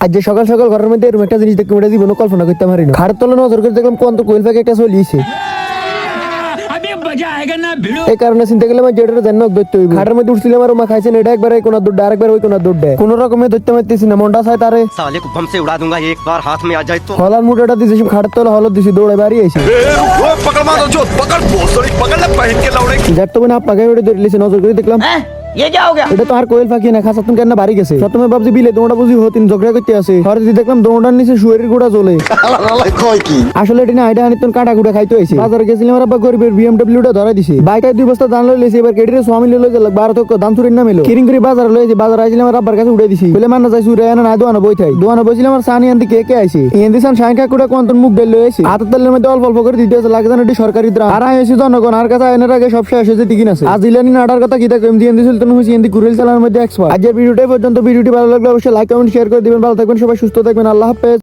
আজ যে সকাল সকাল ঘরের মধ্যে এরকম একটা জিনিস দেখতে ওটা জীবনে কল্পনা করতে পারি না। খাটের তলে নজর করে দেখলাম কোন তো কোয়েল পাখি একটা চলিয়েছে। এই কারণে চিন্তা করলাম যেটা জানো ধরতে হইব। খাটের মধ্যে উঠছিলাম আর মা খাইছেন এটা একবার এই কোনা দুধ আরেকবার ওই কোনা দুধ দেয়। কোন রকমে ধরতে পারতেছি না, মনটা চায় তারে साले को बम से उड़ा दूंगा एक बार हाथ में आ जाए तो। হলার মুটাটা দিছি খাটের তলে হলত দিছি দৌড়ে বাড়ি আইছি। पकड़ मारो जो पकड़ भोसड़ी पकड़ ले पहन के लौड़े। যার তো না পাগাই ওটা ধরে লিছে, নজর করে দেখলাম ये क्या हो गया? এটা তো আর কোয়েল পাখি না, খাসা তুমি কেন বাড়ি গেছে। প্রথমে ভাবছি বিলে তোমরা বুঝি হতিন ঝগড়া করতে আছে, পরে যদি দেখলাম দোড়ার নিচে শুয়ের গোড়া জ্বলে। আসলে এটা না আইডা হানিতন কাটা গুড়া খাইতে হইছে। বাজারে গেছিলাম আর আব্বা গরিবের বিএমডব্লিউটা ধরা দিছে। বাইকায় 2 বস্তা ধান লইলেছি, এবার কেডিরে সোয়ামি লইলে গেল 12 তো দাম চুরির না মেলো। কিরিং করে বাজারে লইছি, বাজারে আইছিলাম আর আব্বার কাছে উড়াই দিছি। বলে মানা যাই সুরে আনা না দোয়ানো বই থাই। দোয়ানো বইছিলাম আর সানি আনতে কে কে আইছে। এন্দিসান সাইকা কুড়া কোন মুখ ডেল লইছে। হাতের তেলের মধ্যে অল্প অল্প করে দিতে আছে, লাগে জানো এটি সরকারি দ্রাম। আর আইছি জনগণ আর কাছে আইনের আগে সব শেষ হয়েছে ঠিকই আছে। আজ ইলানি নাটার কথা কি দেখো এমডি এন্দি সুলতান হুসেন এন্দি কুরেল চালানোর মধ্যে এক্সপার্ট। আজকের ভিডিওটাই পর্যন্ত। ভিডিওটি ভালো লাগলে অবশ্যই লাইক কমেন্ট শেয়ার করে দিবেন। ভালো থাকবেন সবাই, সুস্থ থাকবেন, আল্লাহ হাফেজ।